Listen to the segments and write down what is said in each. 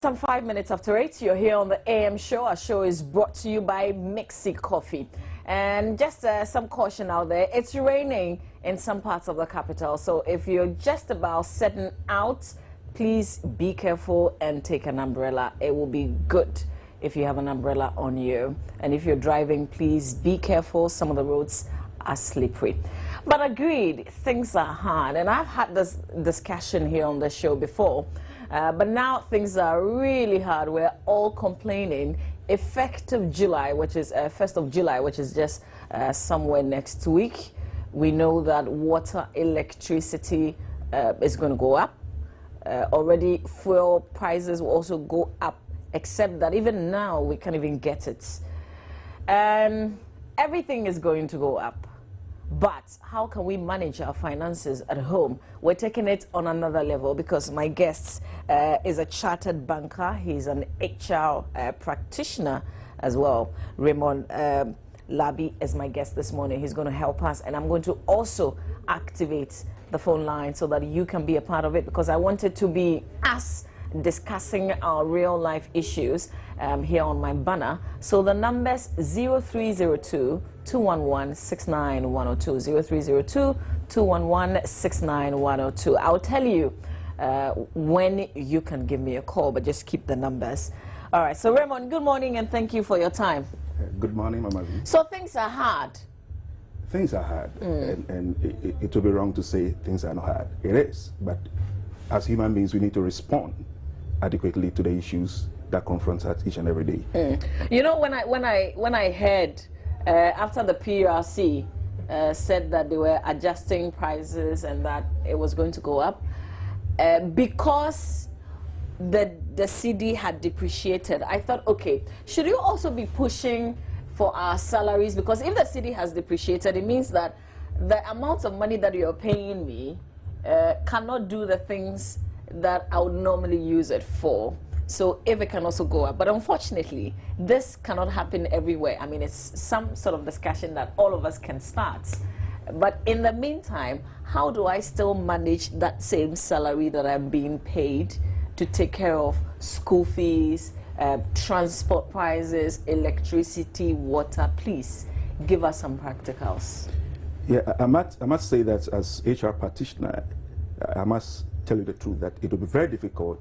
Some 5 minutes after 8, you're here on the AM show. Our show is brought to you by Mixi Coffee. And just some caution out there, it's raining in some parts of the capital. So if you're just about setting out, please be careful and take an umbrella. It will be good if you have an umbrella on you. And if you're driving, please be careful. Some of the roads are slippery. But agreed, things are hard. And I've had this discussion here on the show before. But now things are really hard. We're all complaining. Effective July, which is 1st of July, which is just somewhere next week, we know that water, electricity is going to go up. Already fuel prices will also go up, except that even now we can't even get it. Everything is going to go up. But how can we manage our finances at home? We're taking it on another level because my guest is a chartered banker. He's an HR practitioner as well. Raymond Labi is my guest this morning. He's going to help us, and I'm going to also activate the phone line so that you can be a part of it, because I want it to be us discussing our real life issues here on my banner. So the numbers 0302 211 69102, 0302 211 69102. I'll tell you when you can give me a call, but just keep the numbers. All right, so Raymond, good morning and thank you for your time. Good morning, Mama V. So things are hard. Things are hard, and it would be wrong to say things are not hard. It is, but as human beings, we need to respond adequately to the issues that confront us each and every day. You know, when I heard after the PRC said that they were adjusting prices and that it was going to go up, because the CD had depreciated, I thought, okay, should you also be pushing for our salaries? Because if the CD has depreciated, it means that the amount of money that you're paying me cannot do the things that I would normally use it for. So if it can also go up. But unfortunately, this cannot happen everywhere. I mean, it's some sort of discussion that all of us can start. But in the meantime, how do I still manage that same salary that I'm being paid to take care of school fees, transport prices, electricity, water? Please give us some practicals. Yeah, I must say that as HR practitioner, I must tell you the truth that it will be very difficult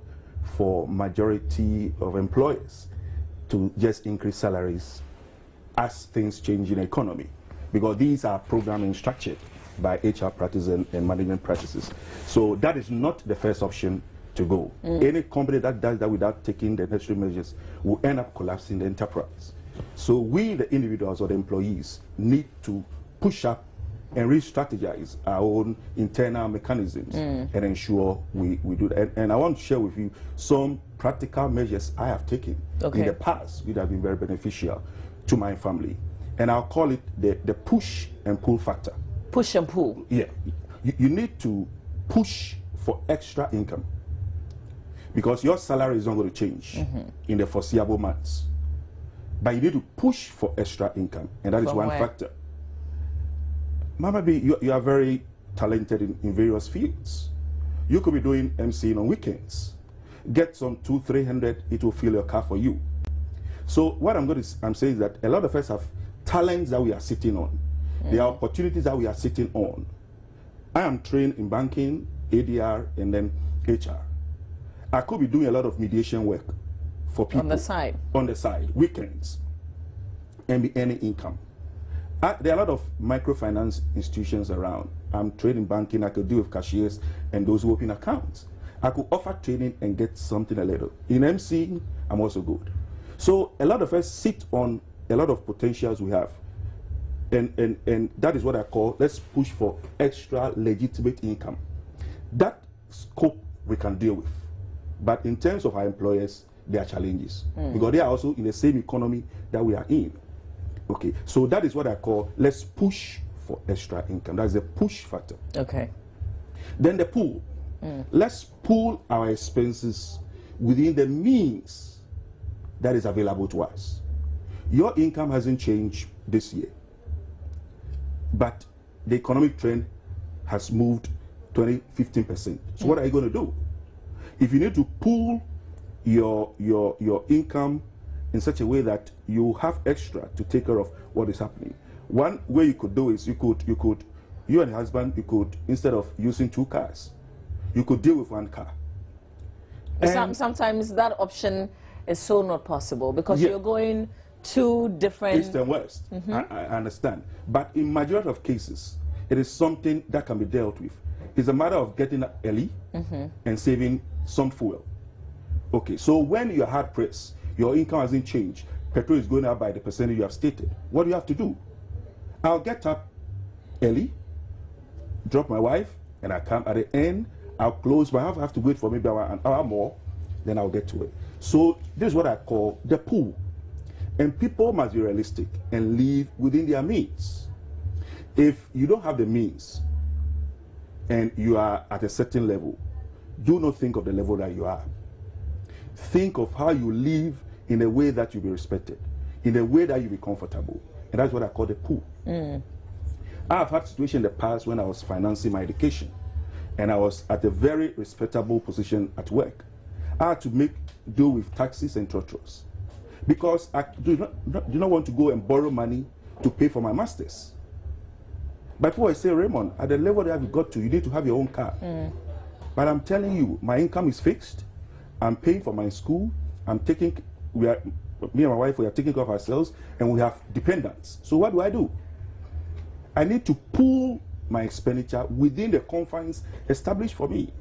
for majority of employers to just increase salaries as things change in the economy, because these are programming structured by HR practices and management practices. So that is not the first option to go. Any company that does that without taking the necessary measures will end up collapsing the enterprise. So we, the individuals or the employees, need to push up and re-strategize our own internal mechanisms and ensure we do that. And I want to share with you some practical measures I have taken in the past, which have been very beneficial to my family. And I'll call it the push and pull factor. Push and pull? Yeah. You need to push for extra income, because your salary is not going to change in the foreseeable months. But you need to push for extra income, and that is one factor. Mama B, you are very talented in various fields. You could be doing MCing on weekends. Get some 200-300, it will fill your car for you. So what I'm saying is that a lot of us have talents that we are sitting on. There are opportunities that we are sitting on. I am trained in banking, ADR, and then HR. I could be doing a lot of mediation work for people. On the side, weekends, and be earning income. There are a lot of microfinance institutions around. I'm trained in banking. I could deal with cashiers and those who open accounts. I could offer training and get something a little. In MC, I'm also good. So a lot of us sit on a lot of potentials we have. And that is what I call, let's push for extra legitimate income. That scope we can deal with. But in terms of our employers, there are challenges. Because they are also in the same economy that we are in. Okay, so that is what I call, let's push for extra income. That's the push factor. Okay. Then the pull. Let's pull our expenses within the means that is available to us. Your income hasn't changed this year, but the economic trend has moved 15%. So what are you going to do? If you need to pull your income in such a way that you have extra to take care of what is happening. One way you could do is you and your husband, you could, instead of using 2 cars, you could deal with 1 car. Sometimes that option is so not possible because Yeah. you're going 2 different... East and West. I understand. But in majority of cases, it is something that can be dealt with. It's a matter of getting up early and saving some fuel. Okay, so when you're hard pressed, your income hasn't changed, petrol is going up by the percentage you have stated, what do you have to do? I'll get up early, drop my wife, and I come at the end, I'll close, but I have to wait for maybe an hour more, then I'll get to it. So this is what I call the pool. And people must be realistic and live within their means. If you don't have the means and you are at a certain level, do not think of the level that you are. Think of how you live in a way that you'll be respected, in a way that you'll be comfortable. And that's what I call the pool. I've had situations in the past when I was financing my education and I was at a very respectable position at work. I had to deal with taxes and trotros because I do not want to go and borrow money to pay for my masters. But people say, Raymond, at the level that you've got to, you need to have your own car. But I'm telling you, my income is fixed. I'm paying for my school. Me and my wife, we are taking care of ourselves, and we have dependents. So what do? I need to pool my expenditure within the confines established for me.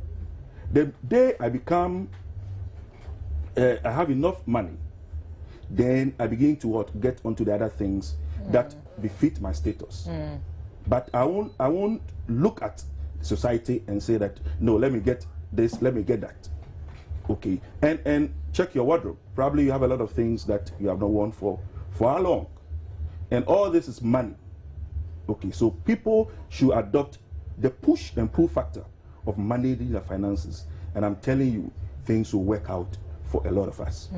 The day I become, I have enough money, then I begin to get onto the other things that befit my status. But I won't look at society and say that, no, let me get this, let me get that. Okay, and check your wardrobe. Probably you have a lot of things that you have not worn for how long? And all this is money. Okay, so people should adopt the push and pull factor of managing their finances. And I'm telling you, things will work out for a lot of us.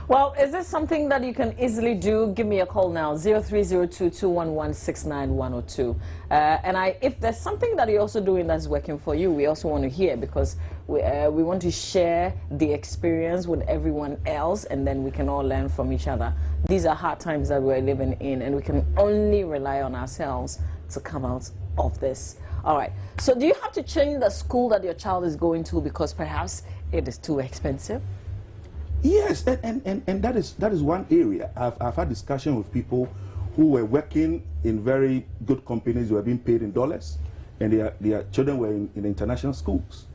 Well, is this something that you can easily do? Give me a call now, 0302-211-69102. And if there's something that you're also doing that's working for you, we also want to hear, because we want to share the experience with everyone else, and then we can all learn from each other. These are hard times that we're living in, and we can only rely on ourselves to come out of this. All right. So do you have to change the school that your child is going to because perhaps it is too expensive? Yes, and that is one area. I've had discussion with people who were working in very good companies who were being paid in dollars, and their children were in international schools.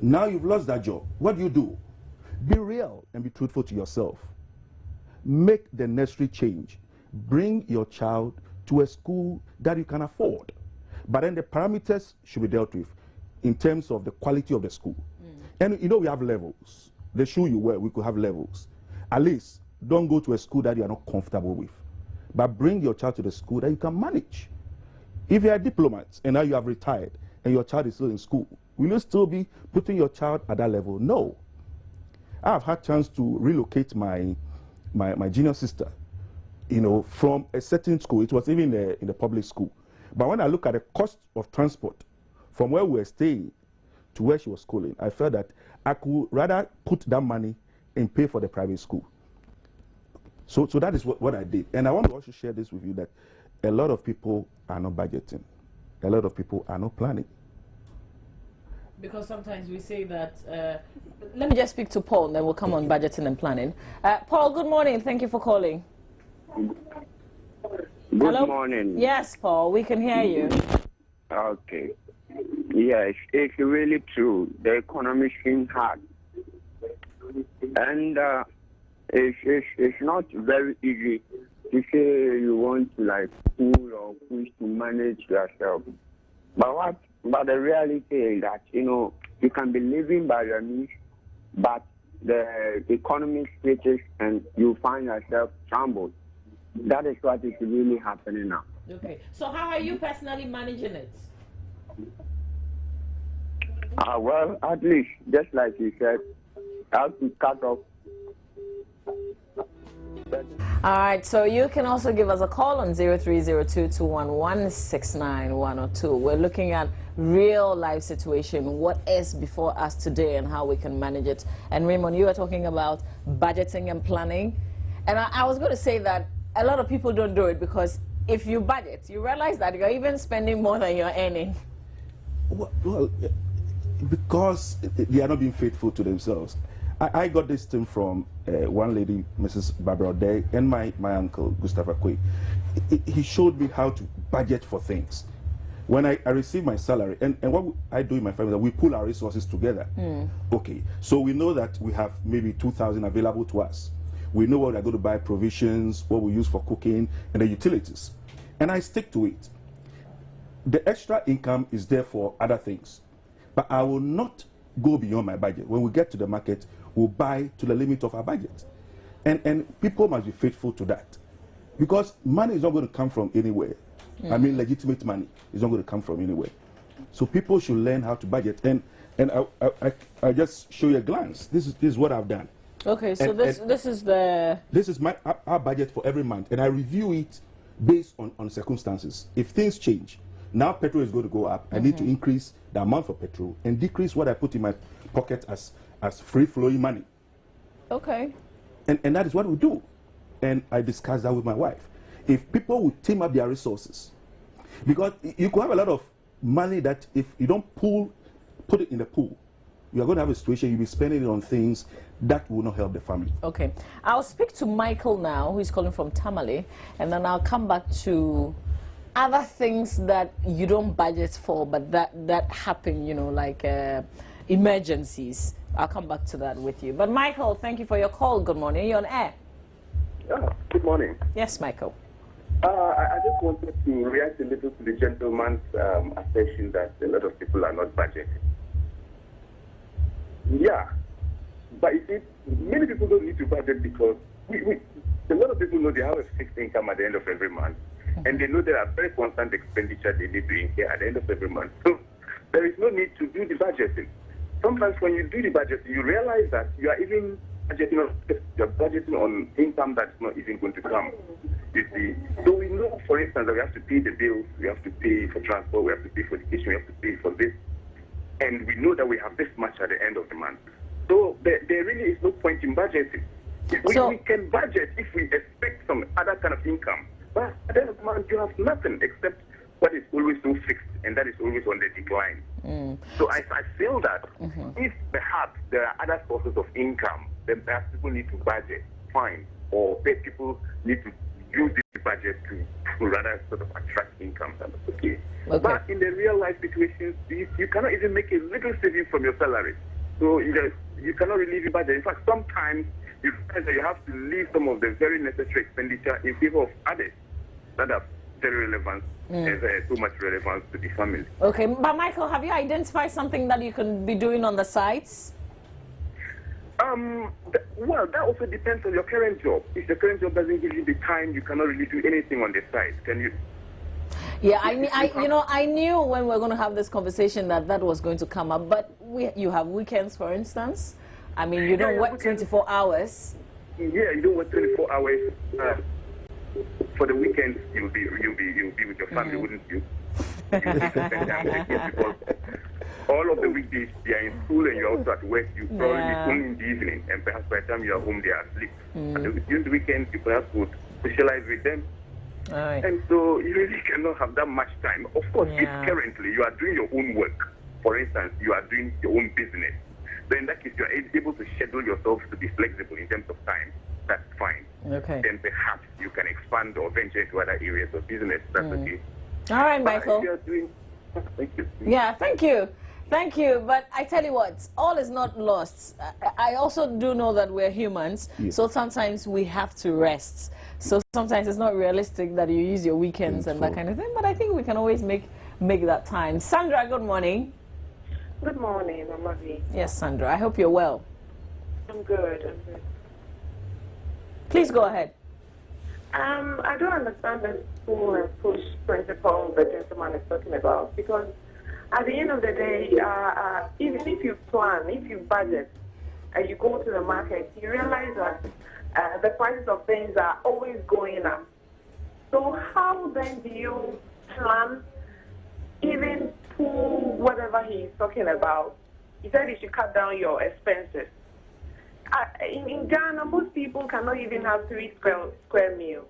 Now you've lost that job. What do? Be real and be truthful to yourself. Make the necessary change. Bring your child to a school that you can afford. But then the parameters should be dealt with in terms of the quality of the school. And you know, we have levels. The shoe you wear, we could have levels. At least, don't go to a school that you are not comfortable with. But bring your child to the school that you can manage. If you are a diplomat and now you have retired and your child is still in school, will you still be putting your child at that level? No. I have had chance to relocate my junior sister, you know, from a certain school. It was even in the public school. But when I look at the cost of transport from where we were staying to where she was schooling, I felt that I could rather put that money and pay for the private school. So that is what I did. And I want to also share this with you, that a lot of people are not budgeting. A lot of people are not planning. Because sometimes we say that, let me just speak to Paul, and then we'll come on budgeting and planning. Paul, good morning. Thank you for calling. Good morning. Yes, Paul, we can hear you. Okay. Yes, it's really true. The economy seems hard. And it's not very easy to say you want to like pull or push to manage yourself. But the reality is that, you know, you can be living by your means, but the economy switches and you find yourself trampled. That is what is really happening now. Okay. So how are you personally managing it? Well, at least, just like you said, I have to cut off All right, so you can also give us a call on 0302-211-69102. We're looking at real life situation, what is before us today and how we can manage it. And Raymond, you were talking about budgeting and planning. And I was going to say that a lot of people don't do it because if you budget, you realize that you're even spending more than you're earning. Well, because they are not being faithful to themselves. I got this thing from one lady, Mrs. Barbara Day, and my uncle, Gustav Akwe. He showed me how to budget for things. When I receive my salary, and what I do in my family, we pull our resources together. Okay, so we know that we have maybe 2,000 available to us. We know what we're going to buy, provisions, what we use for cooking, and the utilities. And I stick to it. The extra income is there for other things. But I will not go beyond my budget. When we get to the market, we'll buy to the limit of our budget. And people must be faithful to that. Because money is not going to come from anywhere. I mean, legitimate money is not going to come from anywhere. So people should learn how to budget. And I just show you a glance. This is what I've done. Okay, so this is our budget for every month. And I review it based on circumstances. If things change, now petrol is going to go up. I need to increase the amount for petrol and decrease what I put in my pocket as free-flowing money. Okay. And that is what we do. And I discussed that with my wife. If people would team up their resources, because you could have a lot of money that if you don't put it in the pool, you are going to have a situation you'll be spending it on things that will not help the family. Okay. I'll speak to Michael now, who is calling from Tamale, and then I'll come back to other things that you don't budget for, but that happen, you know, like emergencies. I'll come back to that with you. But Michael, thank you for your call. Good morning. You're on air. Good morning. Yes, Michael. I just wanted to react a little to the gentleman's assertion that a lot of people are not budgeting. Yeah, but you see, many people don't need to budget because a lot of people know they have a fixed income at the end of every month, and they know there are very constant expenditure they need to incur at the end of every month. So there is no need to do the budgeting. Sometimes when you do the budgeting, you realize that you are even budgeting on income that's not even going to come. You see, so we know, for instance, that we have to pay the bills, we have to pay for transport, we have to pay for education, we have to pay for this, and we know that we have this much at the end of the month. So there really is no point in budgeting. We can budget if we expect some other kind of income, but at the end of the month you have nothing except what is always so fixed, and that is always on the decline. So I feel that if perhaps there are other sources of income, then perhaps people need to budget, fine, or people need to use this budget to rather sort of attract income. That's okay. But in the real life situations, you cannot even make a little saving from your salary. So you cannot really leave budget. In fact, sometimes you find that you have to leave some of the very necessary expenditure in favor of others that are very relevant, so much relevance to the family. Okay, but Michael, have you identified something that you can be doing on the sides? Well, that also depends on your current job. If your current job doesn't give you the time, you cannot really do anything on the side, can you? Yeah, I knew when we were going to have this conversation that was going to come up. But you have weekends, for instance. I mean, you don't work 24 hours. Yeah, you don't work 24 hours. For the weekends, you'll be with your family, wouldn't you? Because all of the weekdays they are in school and you're also at work. You probably be home in the evening, and perhaps by the time you are home, they are asleep. And during the weekends, you perhaps would socialize with them. And so you really cannot have that much time. Of course, if currently you are doing your own work, for instance, you are doing your own business, then in that case, you are able to schedule yourself to be flexible in terms of time. That's fine. Okay. Then perhaps you can expand or venture into other areas of business. That's okay. All right, Michael. Thank you. Yeah, thank you. Thank you. But I tell you what, all is not lost. I also do know that we're humans, so sometimes we have to rest. So sometimes it's not realistic that you use your weekends and that kind of thing, but I think we can always make that time. Sandra, good morning. Good morning, Mama V. Yes, Sandra. I hope you're well. I'm good. Please go ahead. I don't understand the pull and push principle the gentleman is talking about, because at the end of the day, even if you plan, if you budget, and you go to the market, you realize that the prices of things are always going up. So how then do you plan, even to whatever he's talking about? He said you should cut down your expenses. In Ghana, most people cannot even have 3 square meals.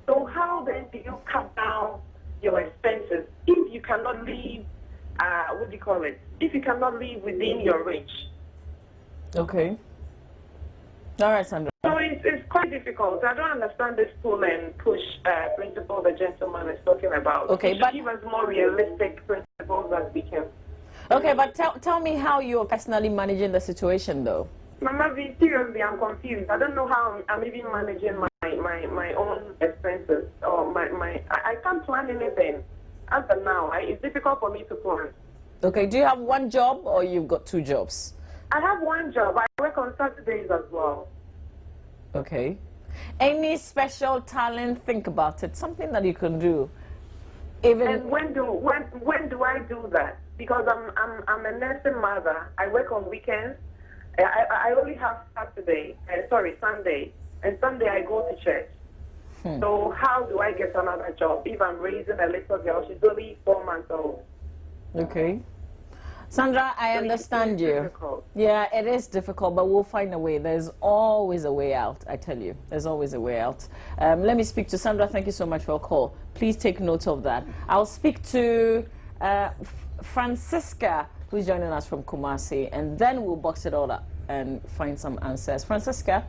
So how then do you cut down your expenses if you cannot live, what do you call it? If you cannot live within your reach? Okay. All right, Sandra. So it's quite difficult. I don't understand this pull and push principle the gentleman is talking about. Okay, but give us more realistic principles that we can. Okay, but tell me how you're personally managing the situation, though. Mama V, seriously, I'm confused. I don't know how I'm even managing my own expenses or I can't plan anything. As of now, it's difficult for me to plan. Okay, do you have one job or you've got 2 jobs? I have one job. I work on Saturdays as well. Okay. Any special talent? Think about it. Something that you can do. Even. And when do I do that? Because I'm a nursing mother. I work on weekends. I only have Sunday, and Sunday I go to church. So how do I get another job if I'm raising a little girl? She's only 4 months old. Okay. Sandra, I understand you. Difficult. Yeah, it is difficult, but we'll find a way. There's always a way out, I tell you. There's always a way out. Let me speak to Sandra. Thank you so much for your call. Please take note of that. I'll speak to Francisca, who's joining us from Kumasi, and then we'll box it all up and find some answers. Francisca?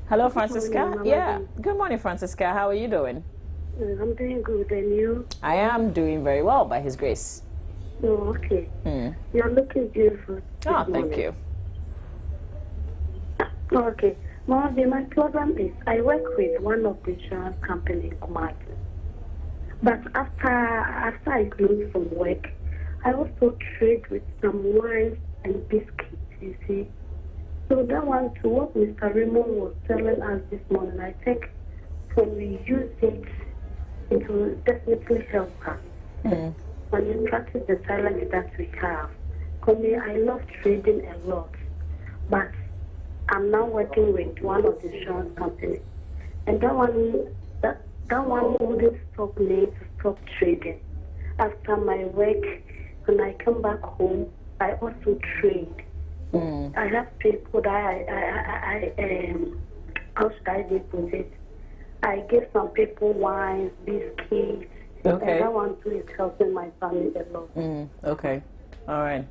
Hello, Francisca? Good morning, yeah. Good morning, Francisca. How are you doing? I'm doing good, and you? I am doing very well, by His grace. Oh, okay. You're looking beautiful. Oh, thank you. Okay. Mama, my problem is I work with one of the insurance companies in Kumasi. But after I close from work, I also trade with some wines and biscuits, you see. So that one, to what Mr. Raymond was telling us this morning, I think when we use it, it will definitely help us. When you practice the silence that we have. For me, I love trading a lot, but I'm now working with one of the insurance companies, and that one wouldn't stop me to stop trading. After my work, when I come back home, I also trade. I have people that how should I deposit? I give some people wine, biscuits. Okay. That one too is helping my family a lot. Okay. All right.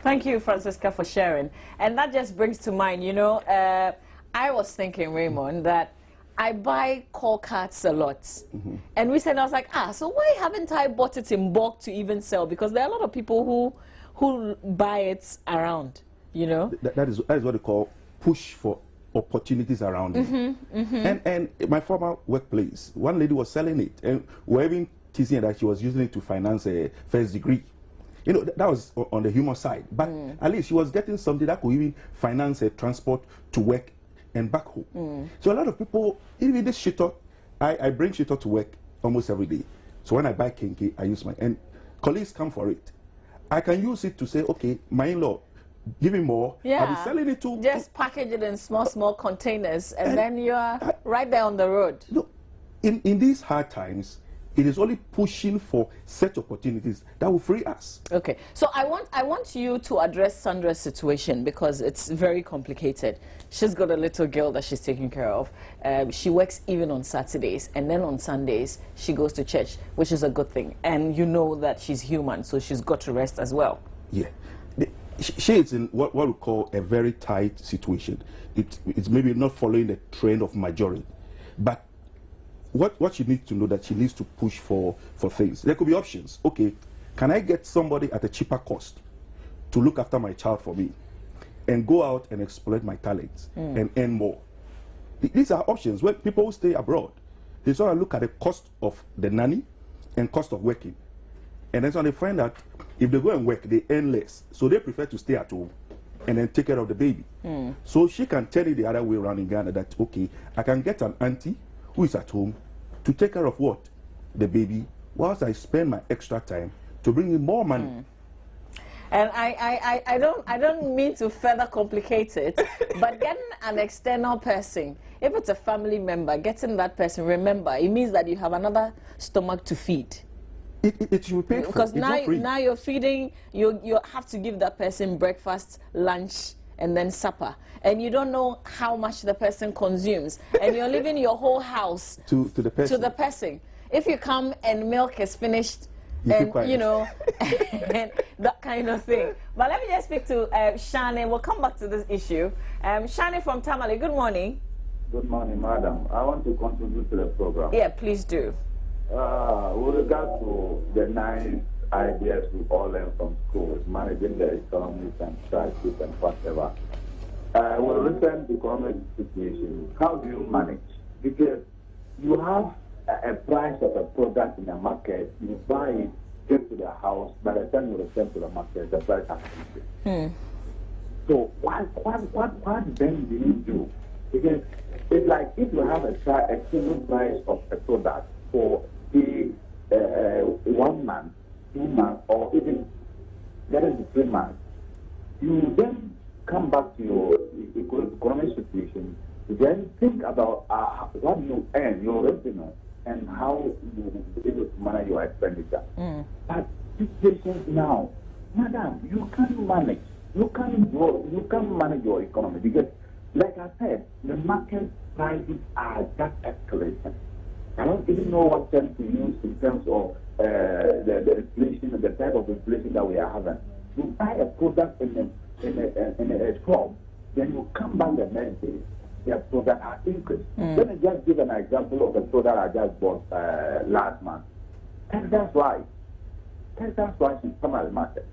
Thank you, Francisca, for sharing. And that just brings to mind, you know, I was thinking, Raymond, that I buy call cards a lot. And recently I was like, so why haven't I bought it in bulk to even sell? Because there are a lot of people who buy it around, you know. That is what they call push for opportunities around you. And my former workplace, one lady was selling it, and we were even teasing that she was using it to finance a first degree. You know, that was on the human side. But at least she was getting something that could even finance a transport to work and back home. So a lot of people, even this shito, I bring shito to work almost every day. So when I buy kinky, I use and colleagues come for it. I can use it to say, okay, my in-law, give me more. Yeah. I'll be selling it to. Just package it in small containers, and then you are right there on the road. Look, in these hard times, it is only pushing for such opportunities that will free us. Okay, so I want you to address Sandra's situation because it's very complicated. She's got a little girl that she's taking care of. She works even on Saturdays, and then on Sundays she goes to church, which is a good thing. And you know that she's human, so she's got to rest as well. Yeah. She is in what we call a very tight situation. It's maybe not following the trend of majority, but what she needs to know that she needs to push for things. There could be options. Okay, can I get somebody at a cheaper cost to look after my child for me and go out and exploit my talents and earn more? These are options. When people stay abroad, they sort of look at the cost of the nanny and cost of working. And then so they find out if they go and work, they earn less. So they prefer to stay at home and then take care of the baby. So she can tell it the other way around in Ghana that, okay, I can get an auntie who is at home to take care of what? The baby, whilst I spend my extra time to bring in more money. And I don't mean to further complicate it, but getting an external person, if it's a family member, getting that person, remember, it means that you have another stomach to feed. It should be paid for. Because it's not free. now you're feeding, you have to give that person breakfast, lunch, and then supper. And you don't know how much the person consumes. And you're leaving your whole house to the person. If you come and milk is finished, and and that kind of thing. But let me just speak to Shani. We'll come back to this issue. Shani from Tamale, good morning. Good morning, madam. I want to contribute to the program. Yeah, please do. With regard to the 9 ideas we all learn from school, managing the economies and crisis and whatever. With recent economic situation, how do you manage? Because you have a price of a product in the market, you buy it, get to the house, by the time you return to the market, the price has increased. So what then do you do? Because it's like if you have a single price of a product for 1 month, 2 months, or even getting to 3 months, you then come back to your economic situation, then think about what you earn, your revenue, and how you will be able to manage your expenditure. But situations now, madam, you can't manage. You can't manage your economy because, like I said, the market prices are just escalating. I don't even know what term to use in terms of the inflation, the type of inflation that we are having. You buy a product in a shop, then you come back the next day, the product has increased. Let me just give an example of the product I just bought last month. Texas rice. Texas rice in Tamale market.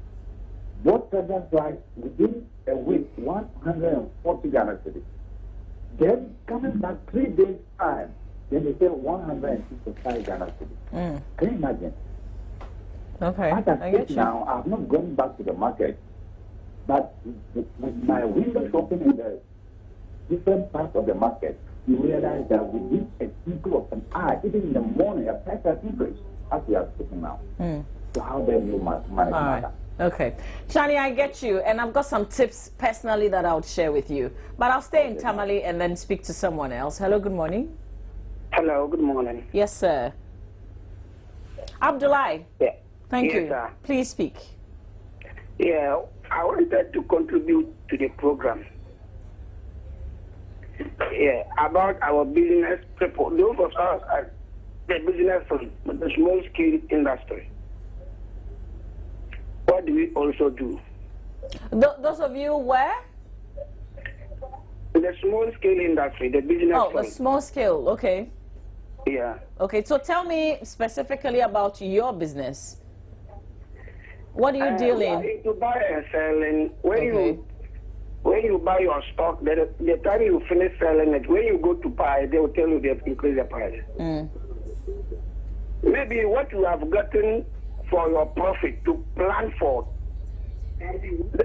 Bought Texas rice within a week, 140 Ghana cedis. Then coming back 3 days time, then they sell 165 Ghana cedis. Can you imagine? Okay, As I get now, I've not gone back to the market, but with my window shopping in the different parts of the market, you realize that within a twinkle of an eye, even in the morning, a price has increased as we are speaking now. So how then you manage that? Okay. Shani, I get you, and I've got some tips personally that I would share with you. But I'll stay in Tamale and then speak to someone else. Hello, good morning. Hello, good morning. Yes, sir. Abdullah. Yeah. Thank you. Sir. Please speak. Yeah, I wanted to contribute to the program. Yeah, about our business people. Those of us are the business from the small scale industry. What do we also do? Those of you where? The small scale industry, the business. Oh, the small scale. Okay. Yeah. Okay, so tell me specifically about your business. What do you deal in? To buy and selling. When you buy your stock, the time you finish selling it, when you go to buy, they will tell you they have increased the price. Maybe what you have gotten for your profit to plan for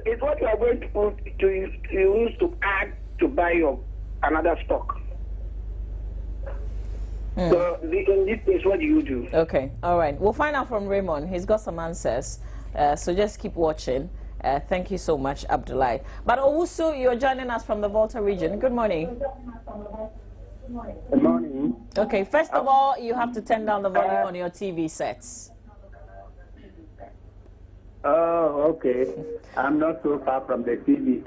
is what you are going to put to use to add to buy your another stock. So in this case, what do you do? Okay, all right. We'll find out from Raymond. He's got some answers. So just keep watching. Thank you so much, Abdullah. But Owusu, you're joining us from the Volta region. Good morning. Good morning. Okay, first of all, you have to turn down the volume on your TV sets. Oh, okay. I'm not so far from the TV.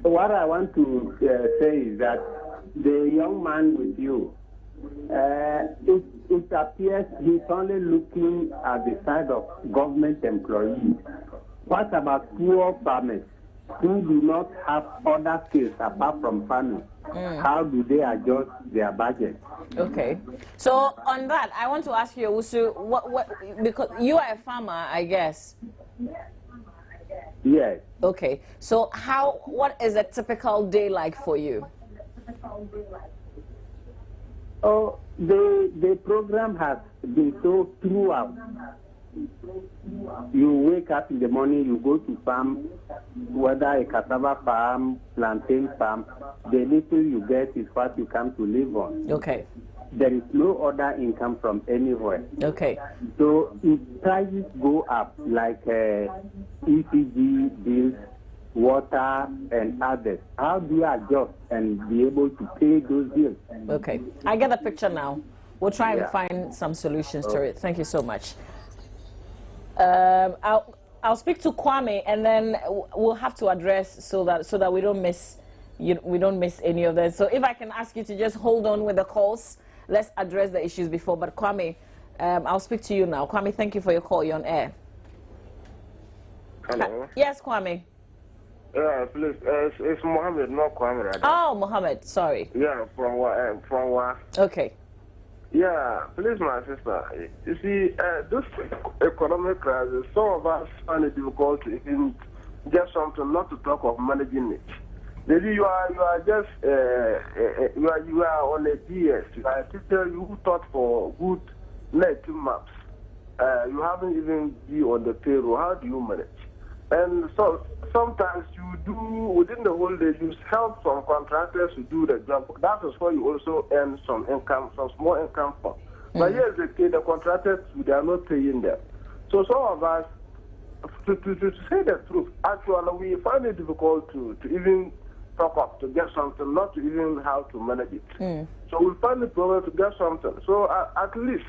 What I want to say is that the young man with you, it appears he's only looking at the side of government employees. What about poor farmers who do not have other skills apart from farming? How do they adjust their budget? Okay. So on that, I want to ask you, Usu, because you are a farmer, I guess. Yes. Okay. So what is a typical day like for you? Oh, the program has been so throughout. you wake up in the morning, you go to farm, whether a cassava farm, plantain farm, the little you get is what you come to live on. Okay. There is no other income from anywhere. Okay. So if prices go up, like ECG bills, water, and others, how do you adjust and be able to pay those bills? Okay. I get the picture now. We'll try and find some solutions to it. Thank you so much. I'll speak to Kwame, and then we'll have to address so that we don't miss any of them. So if I can ask you to just hold on with the calls, let's address the issues before. But Kwame, I'll speak to you now. Kwame, thank you for your call. You're on air. Hello. Yes, Kwame. Yeah, please. It's Mohammed, not Kwame. Rather. Oh, Mohammed. Sorry. Yeah, from what? Okay. Yeah, please, my sister. You see, this economic crisis, some of us find it difficult to even get something, not to talk of managing it. Maybe you are just you are on a DS. You are a teacher who taught for good 19 months. You haven't even been on the payroll. How do you manage? And so sometimes you do, within the whole day, you help some contractors to do the job. That is where you also earn some income, some small income from. But here's the case, the contractors, they are not paying them. So some of us, to say the truth, actually, we find it difficult to even talk up, to get something, not to even how to manage it. So we find it problem to get something. So at least,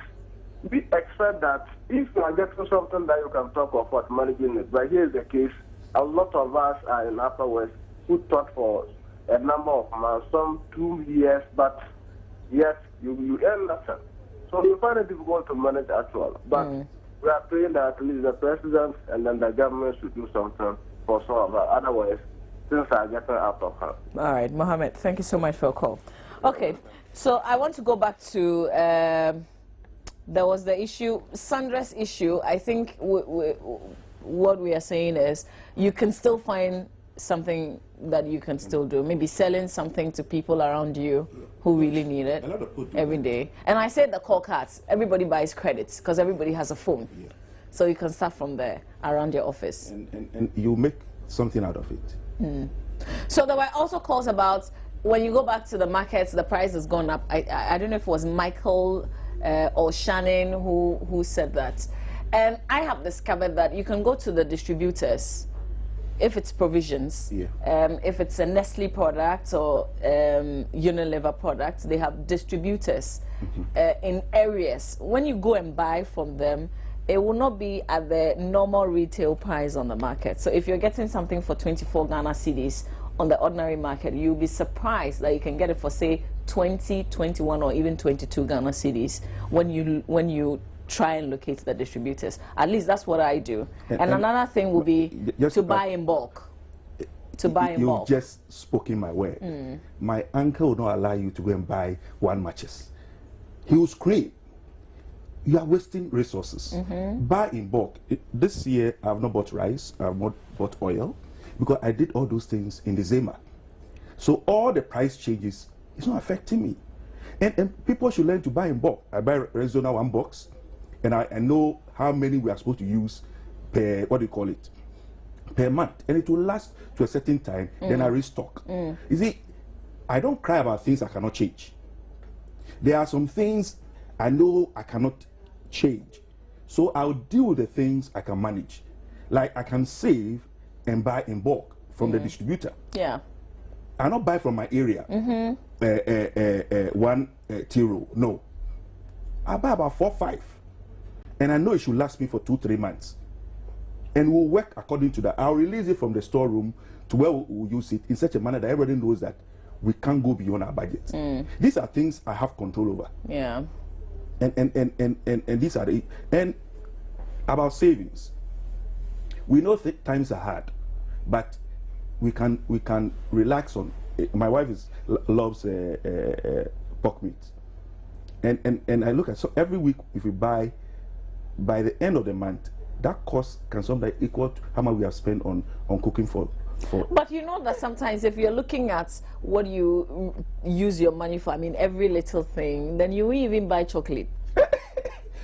we expect that if you are getting something that you can talk about managing it. But here's the case, a lot of us are in Upper West who taught for a number of months, some 2 years, but yet you earn nothing. So you find it difficult to manage at all. But we are praying that at least the president and then the government should do something for some of us. Otherwise, things are getting out of hand. All right, Mohammed, thank you so much for your call. Okay, so I want to go back to... there was the issue, Sandra's issue. I think what we are saying is you can still find something that you can still do. Maybe selling something to people around you who really need it every day. And I said the call cards. Everybody buys credits because everybody has a phone. Yeah. So you can start from there around your office. And you make something out of it. So there were also calls about when you go back to the markets, the price has gone up. I don't know if it was Michael... or Shannon who said that. And I have discovered that you can go to the distributors if it's provisions, if it's a Nestle product or Unilever product, they have distributors in areas. When you go and buy from them, it will not be at the normal retail price on the market. So if you're getting something for 24 Ghana cedis on the ordinary market, you'll be surprised that you can get it for, say, 20, 21, or even 22 Ghana cedis when you try and locate the distributors. At least that's what I do. And another thing will be to buy in bulk. To buy in bulk. You just spoken my word. My uncle will not allow you to go and buy one matches. He will scream. You are wasting resources. Buy in bulk. This year, I have not bought rice. I have not bought oil because I did all those things in December. So all the price changes, it's not affecting me. And people should learn to buy in bulk. I buy Rexona 1 box, and I know how many we are supposed to use per, what do you call it, per month. And it will last to a certain time, then I restock. You see, I don't cry about things I cannot change. There are some things I know I cannot change. So I'll deal with the things I can manage. Like I can save and buy in bulk from the distributor. Yeah. I not buy from my area. One tiro. No. I buy about 4, 5. And I know it should last me for 2, 3 months. And we'll work according to that. I'll release it from the storeroom to where we'll use it in such a manner that everybody knows that we can't go beyond our budget. These are things I have control over. Yeah. And these are the, and about savings. We know times are hard, but we can relax on. My wife loves pork meat, and I look at, so every week if we buy, by the end of the month, that cost can sometimes equal to how much we have spent on cooking for. But you know that sometimes if you're looking at what you use your money for, I mean every little thing, then you will even buy chocolate.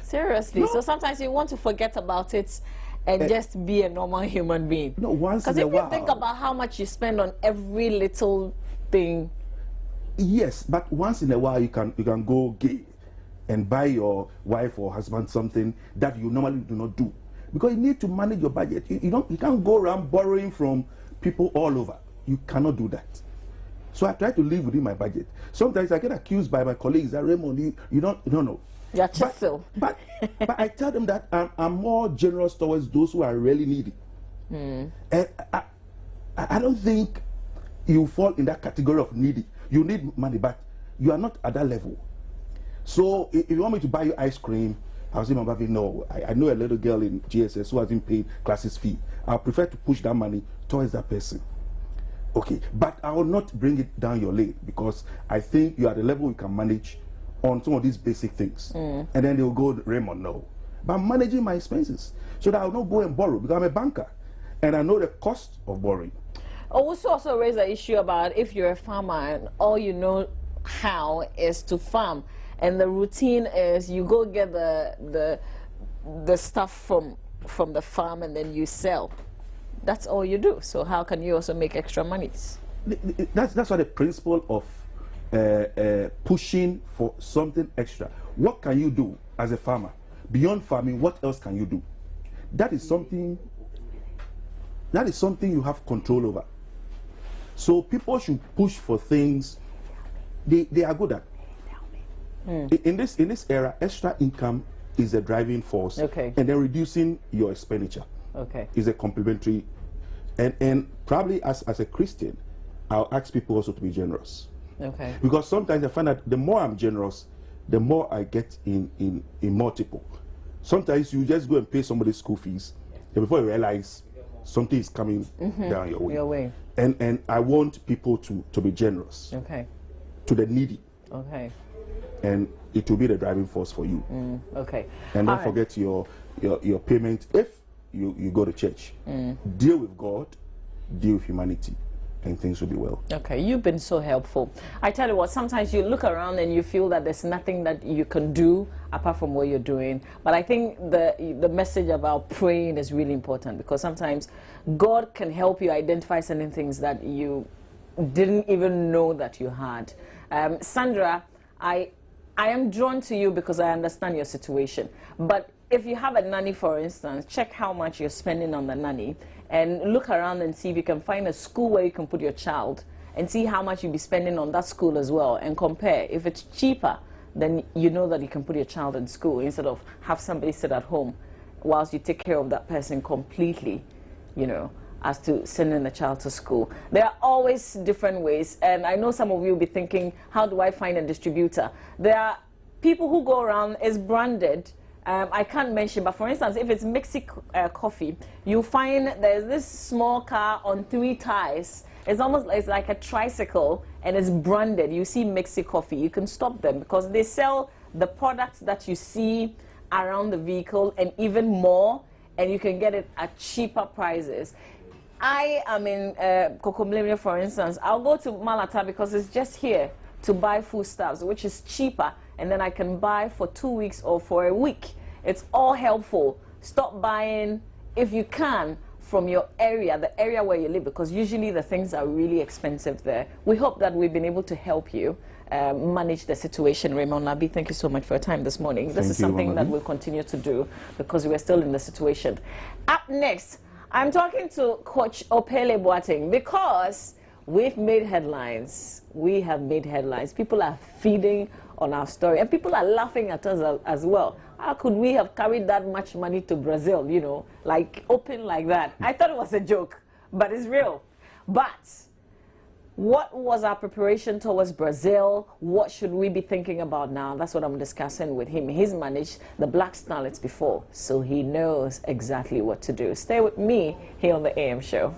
Seriously. No. So sometimes you want to forget about it and just be a normal human being. No, once in Because a if you while. think about how much you spend on every little thing. Yes, but once in a while you can go gay and buy your wife or husband something that you normally do not do, because you need to manage your budget. You can't go around borrowing from people all over. You cannot do that. So I try to live within my budget. Sometimes I get accused by my colleagues that Raymond, you don't know. You're chisel. But I tell them that I'm more generous towards those who are really needy. And I don't think you fall in that category of needy. You need money, but you are not at that level. So if you want me to buy you ice cream, I'll say, Mama, no, I know a little girl in GSS who hasn't paid classes fee. I'll prefer to push that money towards that person. Okay, but I will not bring it down your lane, because I think you are at the level you can manage on some of these basic things. And then they'll go, Raymond, no. But I'm managing my expenses so that I will not go and borrow, because I'm a banker and I know the cost of borrowing. Also raise the issue about if you're a farmer and all you know how is to farm, and the routine is you go get the stuff from the farm and then you sell. That's all you do. So how can you also make extra monies? That's why the principle of pushing for something extra. What can you do as a farmer? Beyond farming, what else can you do? That is something you have control over. So people should push for things they are good at. In this era, extra income is a driving force. Okay. And then reducing your expenditure. Okay. Is a complementary, and probably as a Christian, I'll ask people also to be generous. Okay. Because sometimes I find that the more I'm generous, the more I get in multiple. Sometimes you just go and pay somebody's school fees, and before you realize something is coming down your way. And I want people to be generous. Okay. To the needy. Okay. And it will be the driving force for you. Okay. And don't forget your payment if you go to church. Deal with God, deal with humanity, and things will be well. Okay, you've been so helpful. I tell you what, sometimes you look around and you feel that there's nothing that you can do apart from what you're doing. But I think the message about praying is really important, because sometimes God can help you identify certain things that you didn't even know that you had. Sandra, I am drawn to you because I understand your situation. But if you have a nanny, for instance, check how much you're spending on the nanny and look around and see if you can find a school where you can put your child, and see how much you'll be spending on that school as well, and compare. If it's cheaper, then you know that you can put your child in school instead of have somebody sit at home whilst you take care of that person completely, you know, as to sending the child to school. There are always different ways, and I know some of you will be thinking, how do I find a distributor? There are people who go around, it's branded. I can't mention, but for instance, if it's Mixi Coffee, you find there's this small car on 3 tires. It's like a tricycle, and it's branded. You see Mixi Coffee. You can stop them because they sell the products that you see around the vehicle and even more, and you can get it at cheaper prices. I am in Kokomlemle, for instance. I'll go to Malata because it's just here to buy foodstuffs, which is cheaper, and then I can buy for 2 weeks or for a week. It's all helpful. Stop buying, if you can, from your area, the area where you live, because usually the things are really expensive there. We hope that we've been able to help you manage the situation. Raymond Nabi, thank you so much for your time this morning. This is something that we'll continue to do because we're still in the situation. Up next, I'm talking to Coach Opele Boateng because we've made headlines. We have made headlines. People are feeding on our story, and people are laughing at us as well. How could we have carried that much money to Brazil, you know, like open like that? I thought it was a joke, but it's real. But what was our preparation towards Brazil? What should we be thinking about now? That's what I'm discussing with him. He's managed the Black Starlets before, so he knows exactly what to do. Stay with me here on the AM show.